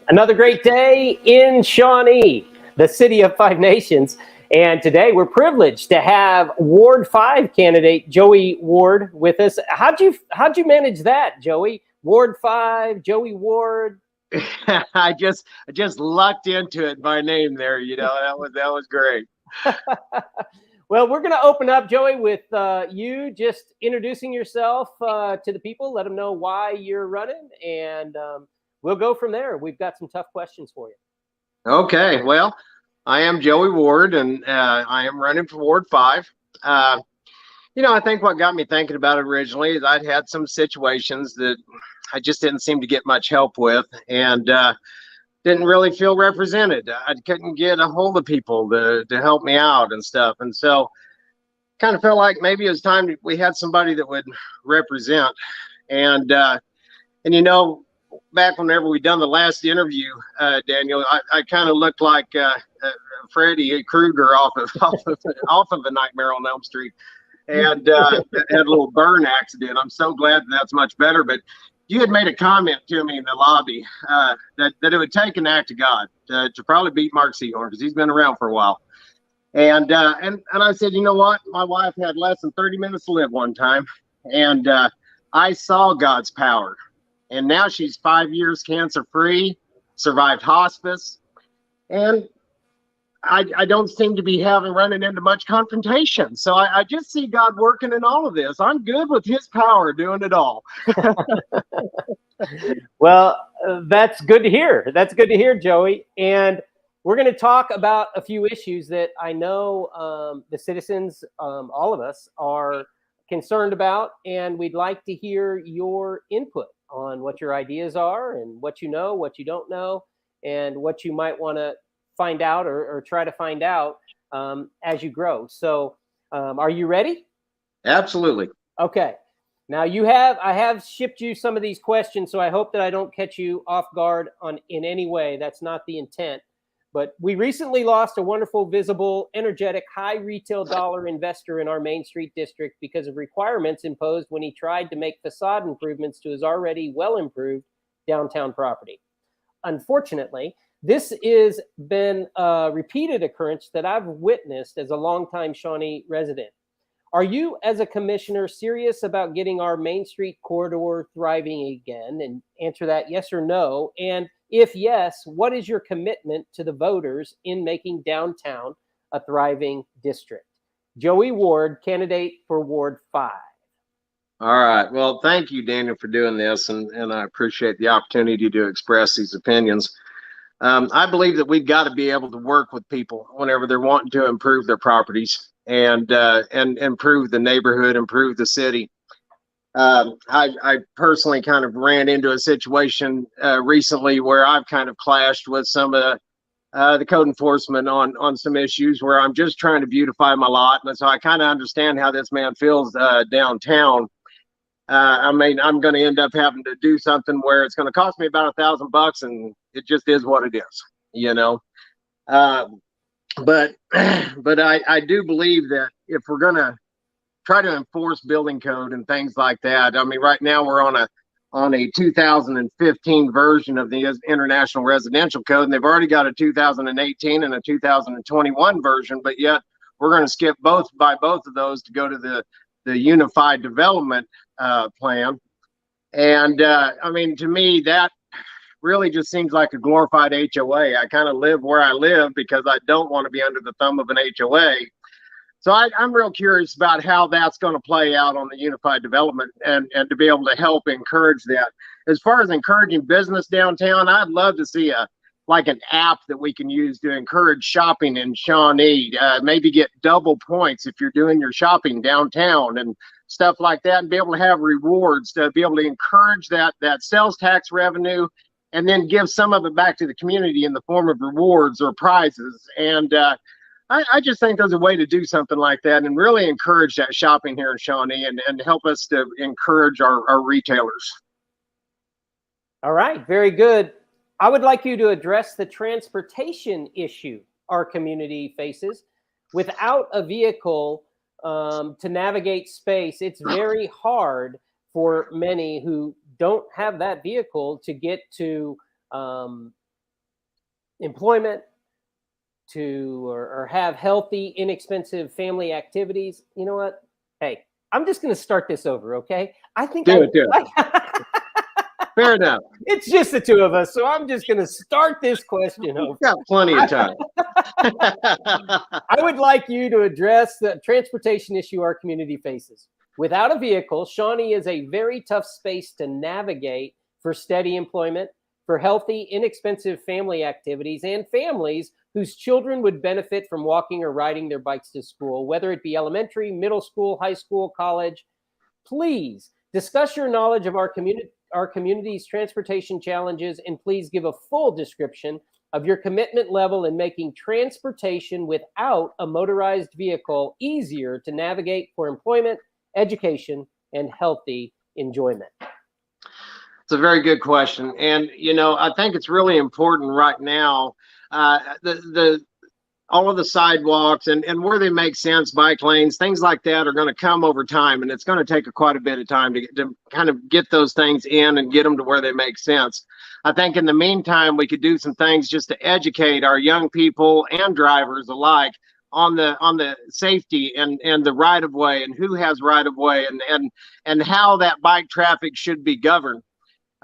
Another great day in Shawnee, the city of five nations. And today we're privileged to have Ward 5 candidate Joey Ward with us. How'd you manage that, Joey? Ward 5, Joey Ward. I just lucked into it by name there. That was great. Well, we're going to open up, Joey, with you just introducing yourself to the people. Let them know why you're running, and we'll go from there. We've got some tough questions for you. Okay, well, I am Joey Ward, and I am running for Ward 5. I think what got me thinking about it originally is I'd had some situations that I just didn't seem to get much help with, and didn't really feel represented. I couldn't get a hold of people to help me out and stuff, and so kind of felt like maybe it was time we had somebody that would represent. And back whenever we done the last interview, Daniel, I kind of looked like Freddy Krueger off of A Nightmare on Elm Street, and had a little burn accident. I'm so glad that's much better. But you had made a comment to me in the lobby that it would take an act of God to probably beat Mark Seahorn, because he's been around for a while. And I said, you know what? My wife had less than 30 minutes to live one time, and I saw God's power. And now she's 5 years cancer free, survived hospice, and I don't seem to be running into much confrontation. So I just see God working in all of this. I'm good with his power doing it all. Well, that's good to hear. That's good to hear, Joey. And we're going to talk about a few issues that I know the citizens, all of us, are concerned about, and we'd like to hear your input on what your ideas are and what you know, what you don't know, and what you might want to find out or try to find out as you grow. So are you ready? Absolutely. Okay. Now I have shipped you some of these questions, so I hope that I don't catch you off guard in any way. That's not the intent. But we recently lost a wonderful, visible, energetic, high retail dollar investor in our Main Street district because of requirements imposed when he tried to make facade improvements to his already well-improved downtown property. Unfortunately, this has been a repeated occurrence that I've witnessed as a longtime Shawnee resident. Are you, as a commissioner, serious about getting our Main Street corridor thriving again? And answer that yes or no. And if yes, what is your commitment to the voters in making downtown a thriving district? Joey Ward, candidate for Ward 5. All right. Well, thank you, Daniel, for doing this, and I appreciate the opportunity to express these opinions. I believe that we've got to be able to work with people whenever they're wanting to improve their properties and improve the neighborhood, improve the city. I personally kind of ran into a situation recently where I've kind of clashed with some of the code enforcement on some issues where I'm just trying to beautify my lot, and so I kind of understand how this man feels downtown. I'm going to end up having to do something where it's going to cost me about $1,000, and it just is what it is, But I do believe that if we're going to try to enforce building code and things like that, I mean, right now we're on a 2015 version of the International Residential Code, and they've already got a 2018 and a 2021 version, but yet we're going to skip both of those to go to the Unified Development Plan. And I mean, to me, that really just seems like a glorified HOA. I kind of live where I live because I don't want to be under the thumb of an HOA. So I'm real curious about how that's going to play out on the Unified Development and to be able to help encourage that. As far as encouraging business downtown, I'd love to see an app that we can use to encourage shopping in Shawnee. Maybe get double points if you're doing your shopping downtown and stuff like that, and be able to have rewards to be able to encourage that sales tax revenue, and then give some of it back to the community in the form of rewards or prizes. And I just think there's a way to do something like that and really encourage that shopping here in Shawnee and help us to encourage our retailers. All right, very good. I would like you to address the transportation issue our community faces. Without a vehicle to navigate space, it's very hard for many who don't have that vehicle to get to employment, or have healthy, inexpensive family activities. You know what? Hey, I'm just going to start this over, okay? I think Do it. Fair enough. It's just the two of us, so I'm just going to start this question over. We've got plenty of time. I would like you to address the transportation issue our community faces. Without a vehicle, Shawnee is a very tough space to navigate for steady employment, for healthy, inexpensive family activities, and families whose children would benefit from walking or riding their bikes to school, whether it be elementary, middle school, high school, college. Please discuss your knowledge of our community's transportation challenges, and please give a full description of your commitment level in making transportation without a motorized vehicle easier to navigate for employment, education, and healthy enjoyment. It's a very good question. And, you know, I think it's really important right now, all of the sidewalks and where they make sense, bike lanes, things like that are going to come over time. And it's going to take quite a bit of time to kind of get those things in and get them to where they make sense. I think in the meantime, we could do some things just to educate our young people and drivers alike on the safety and the right of way and who has right of way and how that bike traffic should be governed.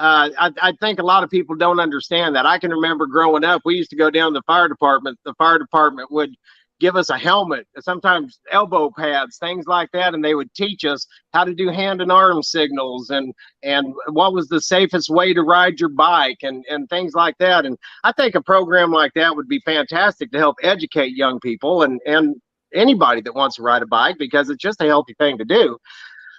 I think a lot of people don't understand that. I can remember growing up, we used to go down to the fire department. The fire department would give us a helmet, sometimes elbow pads, things like that, and they would teach us how to do hand and arm signals and what was the safest way to ride your bike and things like that. And I think a program like that would be fantastic to help educate young people and anybody that wants to ride a bike, because it's just a healthy thing to do.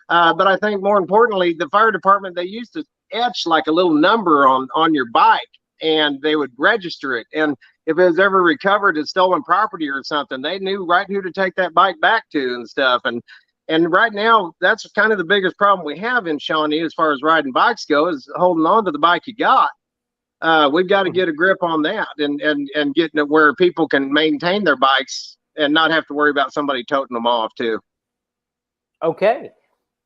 But I think more importantly, the fire department, they used to etch like a little number on your bike, and they would register it. And if it was ever recovered as stolen property or something, they knew right who to take that bike back to and stuff. And right now, that's kind of the biggest problem we have in Shawnee as far as riding bikes go, is holding on to the bike you got. We've got to get a grip on that and getting it where people can maintain their bikes and not have to worry about somebody toting them off too. Okay.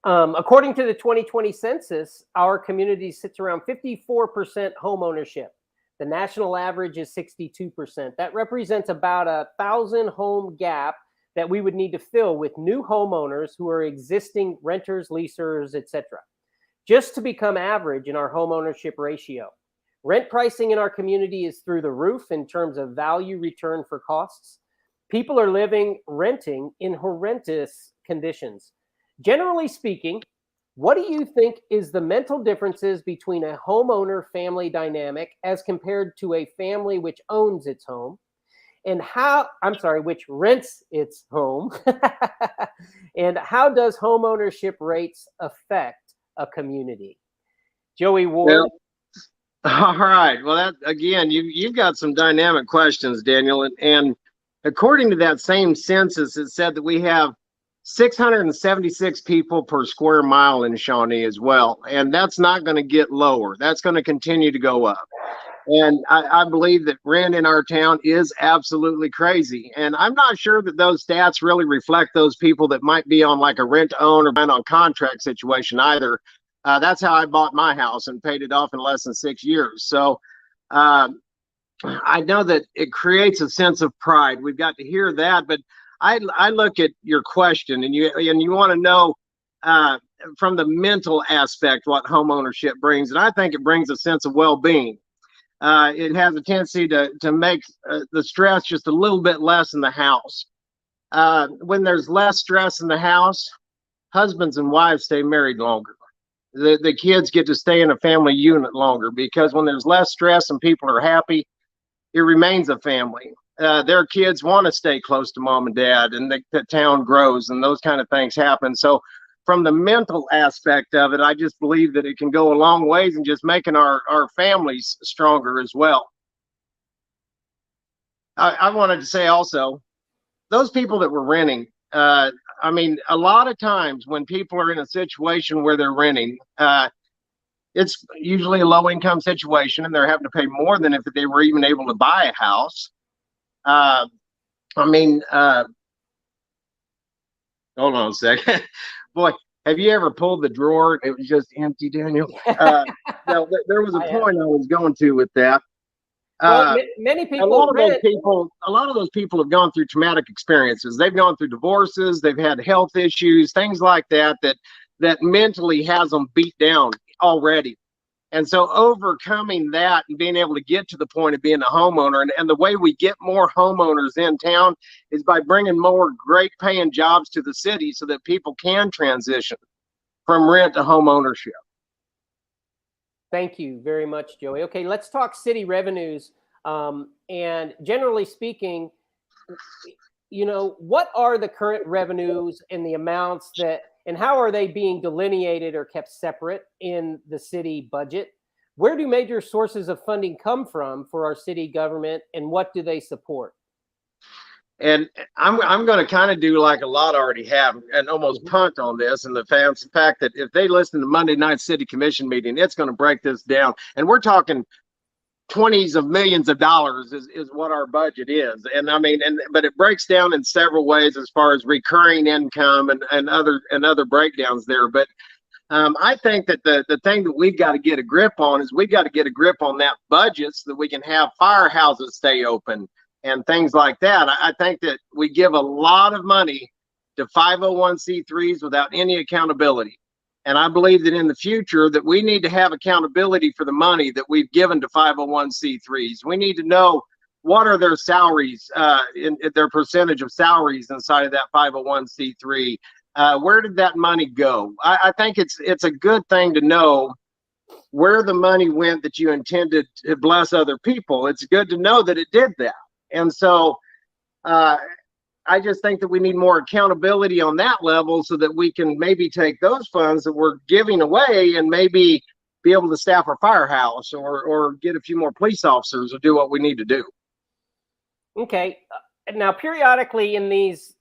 According to the 2020 census, our community sits around 54% home ownership. The national average is 62%. That represents about 1,000 home gap that we would need to fill with new homeowners who are existing renters, leasers, etc., just to become average in our home ownership ratio. Rent pricing in our community is through the roof in terms of value return for costs. People are renting in horrendous conditions. Generally speaking, what do you think is the mental differences between a homeowner family dynamic as compared to a family which owns its home, and which rents its home? And how does home ownership rates affect a community? Joey Ward. Well, all right. Well, that again, you've got some dynamic questions, Daniel. And according to that same census, it said that we have 676 people per square mile in Shawnee as well. And that's not going to get lower. That's going to continue to go up. And I believe that rent in our town is absolutely crazy. And I'm not sure that those stats really reflect those people that might be on like a rent to own or rent on contract situation either. That's how I bought my house and paid it off in less than 6 years. So I know that it creates a sense of pride. We've got to hear that. But I look at your question, and you want to know from the mental aspect what home ownership brings, and I think it brings a sense of well-being. It has a tendency to make the stress just a little bit less in the house. When there's less stress in the house, husbands and wives stay married longer. The kids get to stay in a family unit longer, because when there's less stress and people are happy, it remains a family. Their kids want to stay close to mom and dad, and the town grows and those kind of things happen. So from the mental aspect of it, I just believe that it can go a long ways in just making our families stronger as well. I wanted to say also, those people that were renting, I mean, a lot of times when people are in a situation where they're renting, it's usually a low income situation and they're having to pay more than if they were even able to buy a house. Hold on a second. Boy, have you ever pulled the drawer? It was just empty, Daniel. Now, there was a point I was going to with that. Well, many A people lot of those rent. people, a lot of those people have gone through traumatic experiences. They've gone through divorces, they've had health issues, things like that, that mentally has them beat down already. And so overcoming that and being able to get to the point of being a homeowner, and the way we get more homeowners in town is by bringing more great paying jobs to the city so that people can transition from rent to home ownership. Thank you very much, Joey. Okay, let's talk city revenues. And generally speaking, what are the current revenues and the amounts and how are they being delineated or kept separate in the city budget? Where do major sources of funding come from for our city government, and what do they support? And I'm going to kind of do like a lot already have and almost punt on this, and the fact that if they listen to Monday night city commission meeting, it's going to break this down. And we're talking 20s of millions of dollars is what our budget is. And I mean, but it breaks down in several ways as far as recurring income and other breakdowns there. But I think that the thing that we've got to get a grip on is we've got to get a grip on that budget so that we can have firehouses stay open and things like that. I think that we give a lot of money to 501c3s without any accountability. And I believe that in the future that we need to have accountability for the money that we've given to 501c3s. We need to know what are their salaries, in their percentage of salaries inside of that 501c3. Where did that money go? I think it's a good thing to know where the money went that you intended to bless other people. It's good to know that it did that. And so I just think that we need more accountability on that level so that we can maybe take those funds that we're giving away and maybe be able to staff our firehouse or get a few more police officers or do what we need to do. Okay. Now, periodically in these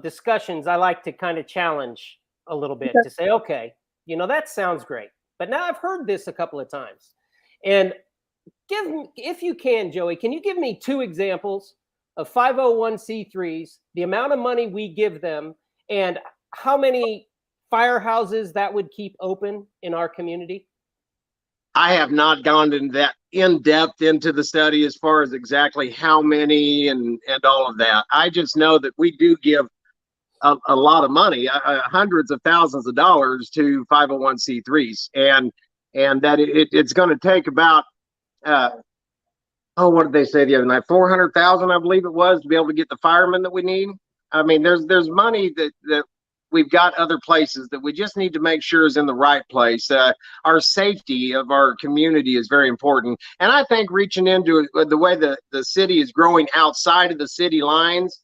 discussions, I like to kind of challenge a little bit to say, okay, that sounds great. But now I've heard this a couple of times. And if you can, Joey, can you give me 2 examples of 501c3s, the amount of money we give them, and how many firehouses that would keep open in our community? I have not gone into that in depth into the study as far as exactly how many and all of that. I just know that we do give a lot of money, hundreds of thousands of dollars to 501c3s, and that it's going to take about what did they say the other night? 400,000, I believe it was, to be able to get the firemen that we need. I mean, there's money that we've got other places that we just need to make sure is in the right place. Our safety of our community is very important. And I think reaching into the way the city is growing outside of the city lines,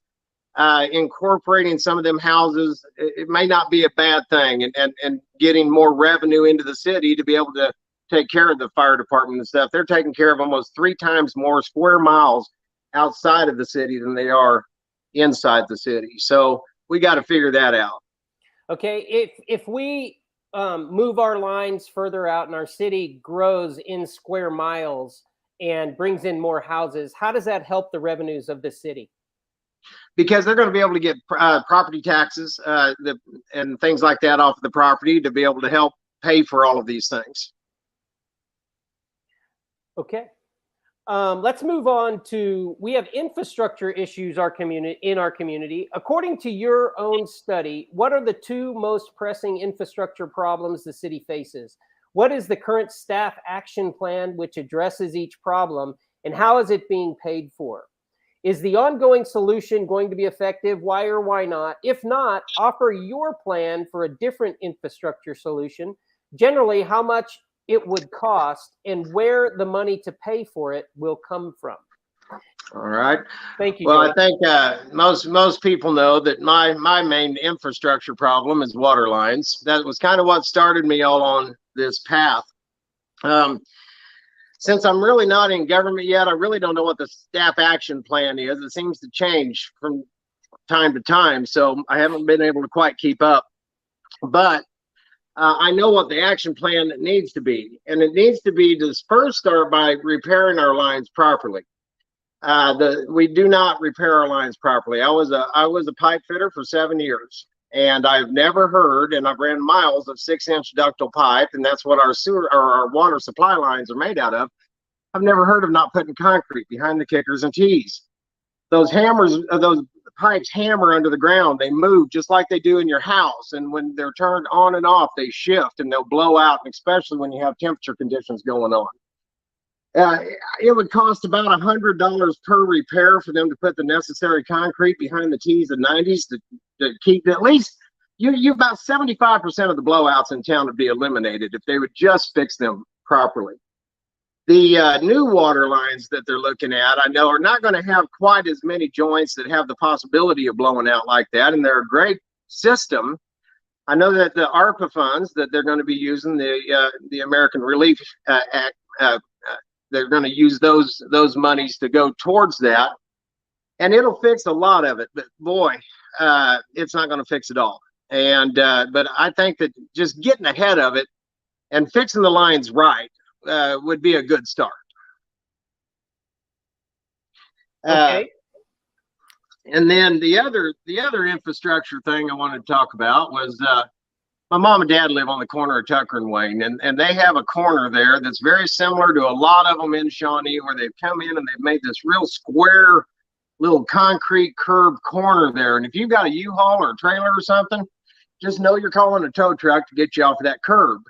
incorporating some of them houses, it may not be a bad thing, and getting more revenue into the city to be able to take care of the fire department and stuff. They're taking care of almost 3 times more square miles outside of the city than they are inside the city. So we got to figure that out. Okay, if we move our lines further out and our city grows in square miles and brings in more houses, how does that help the revenues of the city? Because they're going to be able to get property taxes and things like that off of the property to be able to help pay for all of these things. Okay. Let's move on to, we have infrastructure issues in our community. According to your own study, what are the 2 most pressing infrastructure problems the city faces? What is the current staff action plan which addresses each problem, and how is it being paid for? Is the ongoing solution going to be effective? Why or why not? If not, offer your plan for a different infrastructure solution. Generally, how much it would cost and where the money to pay for it will come from. All right. Thank you. Well, Joey. I think most people know that my main infrastructure problem is water lines. That was kind of what started me all on this path. Since I'm really not in government yet, I really don't know what the staff action plan is. It seems to change from time to time, so I haven't been able to quite keep up. But I know what the action plan needs to be, and it needs to be to first start by repairing our lines properly. We do not repair our lines properly. I was a pipe fitter for 7 years, and I've never heard, and I've ran miles of 6-inch ductile pipe, and that's what our sewer or our water supply lines are made out of. I've never heard of not putting concrete behind the kickers and tees. Those hammers, those pipes hammer under the ground. They move just like they do in your house. And when they're turned on and off, they shift and they'll blow out, especially when you have temperature conditions going on. It would cost about $100 per repair for them to put the necessary concrete behind the T's and 90s to keep at least you about 75% of the blowouts in town would be eliminated if they would just fix them properly. The new water lines that they're looking at, I know, are not going to have quite as many joints that have the possibility of blowing out like that, and they're a great system. I know that the ARPA funds that they're going to be using, the American Relief Act, they're going to use those monies to go towards that, and it'll fix a lot of it. But boy, it's not going to fix it all. And but I think that just getting ahead of it and fixing the lines right would be a good start. Okay. And then the other infrastructure thing I wanted to talk about was my mom and dad live on the corner of Tucker and Wayne, and they have a corner there that's very similar to a lot of them in Shawnee, where they've come in and they've made this real square little concrete curb corner there. And if you've got a U-Haul or a trailer or something, just know you're calling a tow truck to get you off of that curb.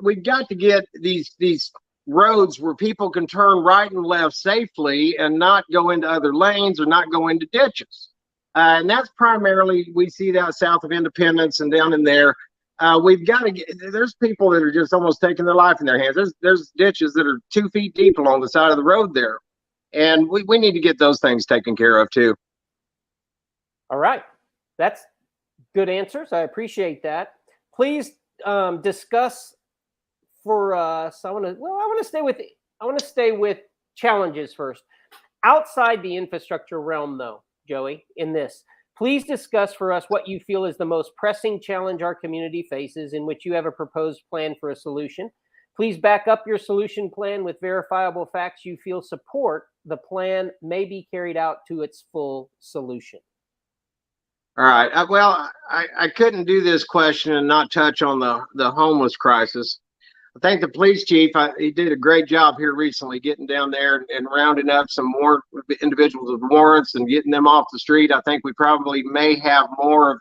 We've got to get these roads where people can turn right and left safely and not go into other lanes or not go into ditches. And that's primarily, we see that south of Independence and down in there. We've got to get, there's people that are just almost taking their life in their hands. There's ditches that are 2 feet deep along the side of the road there. And we need to get those things taken care of too. All right. That's good answers. I appreciate that. Please discuss for us. I want to stay with challenges first. Outside the infrastructure realm though, Joey, in this, please discuss for us what you feel is the most pressing challenge our community faces, in which you have a proposed plan for a solution. Please back up your solution plan with verifiable facts you feel support the plan may be carried out to its full solution. All right. Well, I couldn't do this question and not touch on the homeless crisis. I think the police chief, he did a great job here recently getting down there and rounding up some more individuals with warrants and getting them off the street. I think we probably may have more of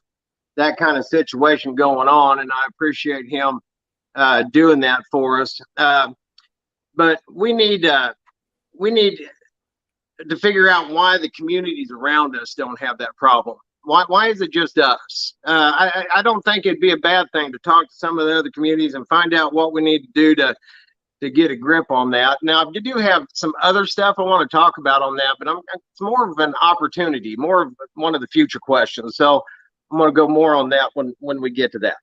that kind of situation going on, and I appreciate him doing that for us. But we need to figure out why the communities around us don't have that problem. Why is it just us? I don't think it'd be a bad thing to talk to some of the other communities and find out what we need to do to get a grip on that. Now, I do have some other stuff I want to talk about on that, but it's more of an opportunity, more of one of the future questions. So I'm going to go more on that when we get to that.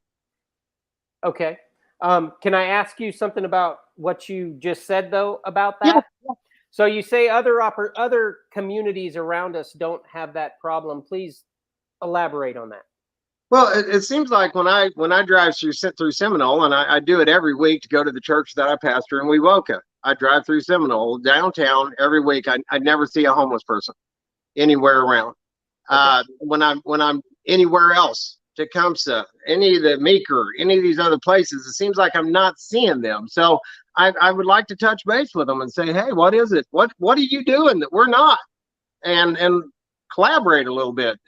Okay. Can I ask you something about what you just said, though, about that? Yeah. So you say other communities around us don't have that problem. Please elaborate on that. Well, it seems like when I drive through Seminole, and I do it every week to go to the church that I pastor in Wewoka. I drive through Seminole downtown every week. I never see a homeless person anywhere around. Okay. When I'm anywhere else, Tecumseh, any of the Meeker, any of these other places, it seems like I'm not seeing them. So I would like to touch base with them and say, hey, what is it? What are you doing that we're not? And collaborate a little bit.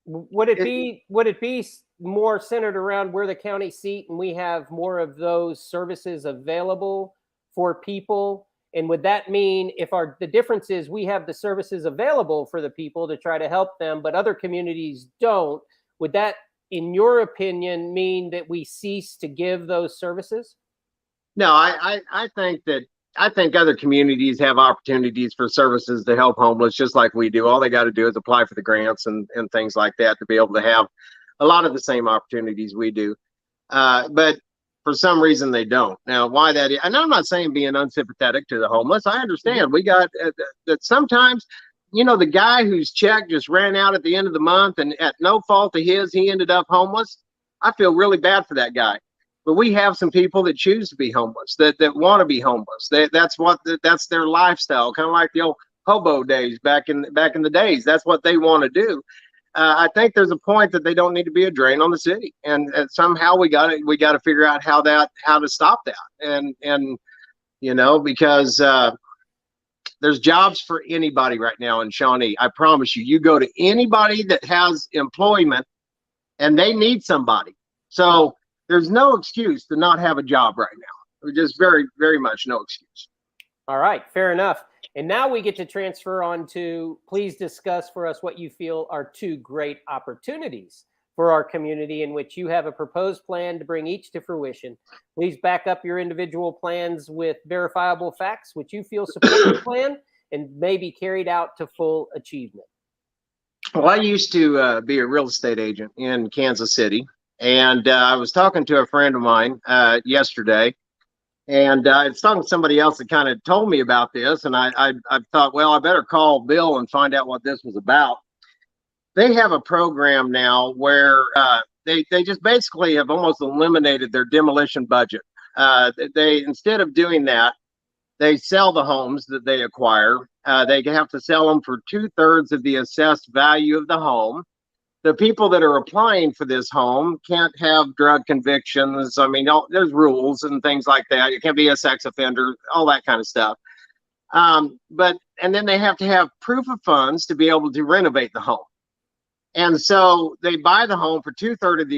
Would it be more centered around where the county seat and we have more of those services available for people? And would that mean if the difference is we have the services available for the people to try to help them, but other communities don't, would that, in your opinion, mean that we cease to give those services? No, I think other communities have opportunities for services to help homeless just like we do. All they got to do is apply for the grants and things like that to be able to have a lot of the same opportunities we do. But for some reason they don't. Now, why that is, and I'm not saying being unsympathetic to the homeless. I understand. We got that sometimes, the guy whose check just ran out at the end of the month and at no fault of his, he ended up homeless. I feel really bad for that guy. But we have some people that choose to be homeless, that want to be homeless. That's their lifestyle, kind of like the old hobo days back in the days. That's what they want to do. I think there's a point that they don't need to be a drain on the city, and somehow we got to figure out how to stop that. And because there's jobs for anybody right now in Shawnee. I promise you. You go to anybody that has employment and they need somebody. So there's no excuse to not have a job right now. Just very, very much no excuse. All right, fair enough. And now we get to transfer on to, please discuss for us what you feel are two great opportunities for our community in which you have a proposed plan to bring each to fruition. Please back up your individual plans with verifiable facts, which you feel support the plan and may be carried out to full achievement. Well, I used to be a real estate agent in Kansas City, and I was talking to a friend of mine yesterday, and I was talking to somebody else that kind of told me about this, and I thought, well, I better call Bill and find out what this was about. They have a program now where they just basically have almost eliminated their demolition budget. They, instead of doing that, they sell the homes that they acquire. They have to sell them for 2/3 of the assessed value of the home. The people that are applying for this home can't have drug convictions. I mean, there's rules and things like that. You can't be a sex offender, all that kind of stuff. And then they have to have proof of funds to be able to renovate the home. And so they buy the home for 2/3 of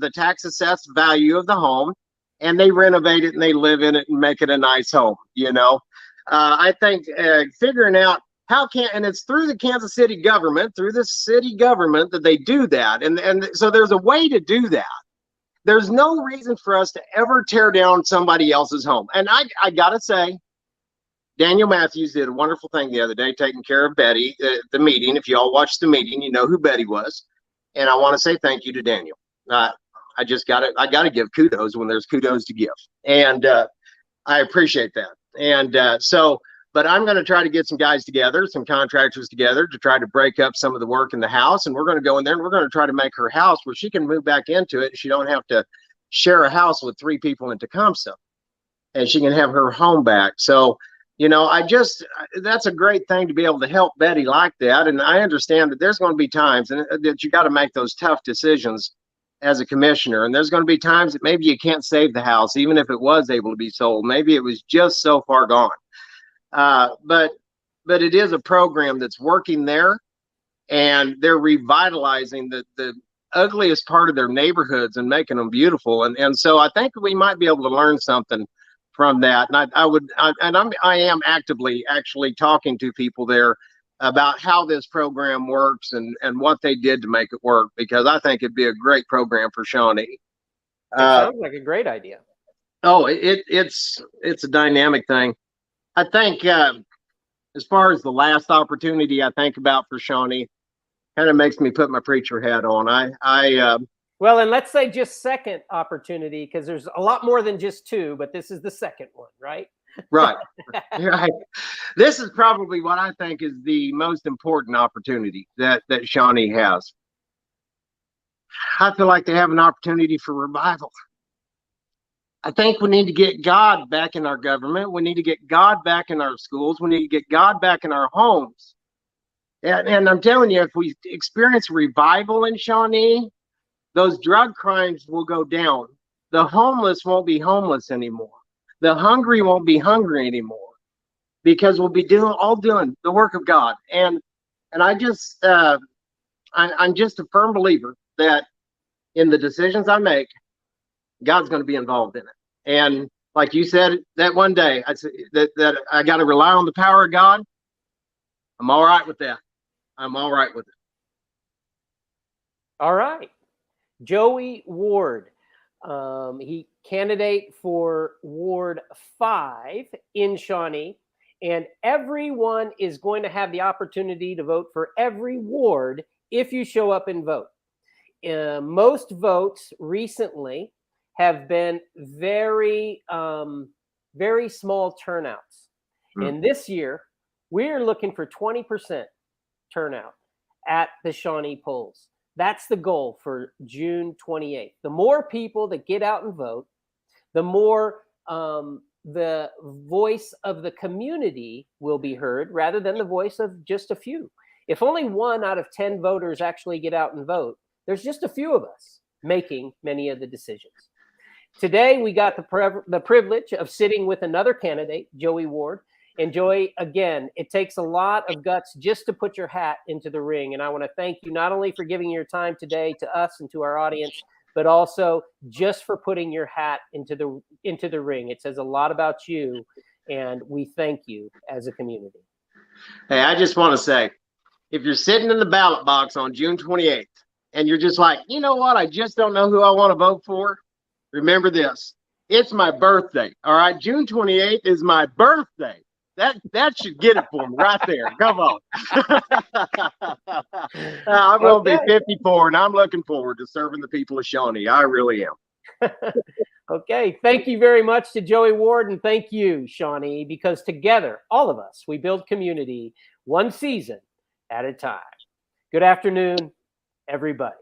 the tax assessed value of the home, and they renovate it and they live in it and make it a nice home. I think figuring out and it's through the Kansas City government, that they do that. And so there's a way to do that. There's no reason for us to ever tear down somebody else's home. And I gotta say, Daniel Matthews did a wonderful thing the other day, taking care of Betty, the meeting. If you all watched the meeting, you know who Betty was. And I want to say thank you to Daniel. I got to give kudos when there's kudos to give. And I appreciate that. And but I'm going to try to get some guys together, some contractors together, to try to break up some of the work in the house. And we're going to go in there and we're going to try to make her house where she can move back into it. She don't have to share a house with 3 people in Tecumseh, and she can have her home back. So, that's a great thing to be able to help Betty like that. And I understand that there's going to be times that you got to make those tough decisions as a commissioner. And there's going to be times that maybe you can't save the house, even if it was able to be sold. Maybe it was just so far gone. But it is a program that's working there, and they're revitalizing the ugliest part of their neighborhoods and making them beautiful. And so I think we might be able to learn something from that. And I am actively actually talking to people there about how this program works and what they did to make it work, because I think it'd be a great program for Shawnee. It sounds like a great idea. Oh, it's a dynamic thing. I think as far as the last opportunity I think about for Shawnee, kind of makes me put my preacher hat on. Well, and let's say just second opportunity, because there's a lot more than just 2, but this is the second one, right? Right. Right. This is probably what I think is the most important opportunity that Shawnee has. I feel like they have an opportunity for revival. I think we need to get God back in our government. We need to get God back in our schools. We need to get God back in our homes. And I'm telling you, if we experience revival in Shawnee, those drug crimes will go down. The homeless won't be homeless anymore. The hungry won't be hungry anymore, because we'll be doing the work of God. And I just, I'm just a firm believer that in the decisions I make, God's going to be involved in it. And like you said that one day, I said that I got to rely on the power of God. I'm all right with that. I'm all right with it. All right. Joey Ward. He candidate for Ward 5 in Shawnee, and everyone is going to have the opportunity to vote for every ward if you show up and vote. Most votes recently have been very, very small turnouts. And this year, we're looking for 20% turnout at the Shawnee polls. That's the goal for June 28th. The more people that get out and vote, the more the voice of the community will be heard, rather than the voice of just a few. If only 1 out of 10 voters actually get out and vote, there's just a few of us making many of the decisions. Today, we got the privilege of sitting with another candidate, Joey Ward. And Joey, again, it takes a lot of guts just to put your hat into the ring. And I want to thank you not only for giving your time today to us and to our audience, but also just for putting your hat into the ring. It says a lot about you, and we thank you as a community. Hey, I just want to say, if you're sitting in the ballot box on June 28th and you're just like, you know what, I just don't know who I want to vote for, remember this. It's my birthday. All right. June 28th is my birthday. That should get it for me right there. Come on. I'm going to be 54, and I'm looking forward to serving the people of Shawnee. I really am. Okay. Thank you very much to Joey Ward, and thank you, Shawnee, because together, all of us, we build community one season at a time. Good afternoon, everybody.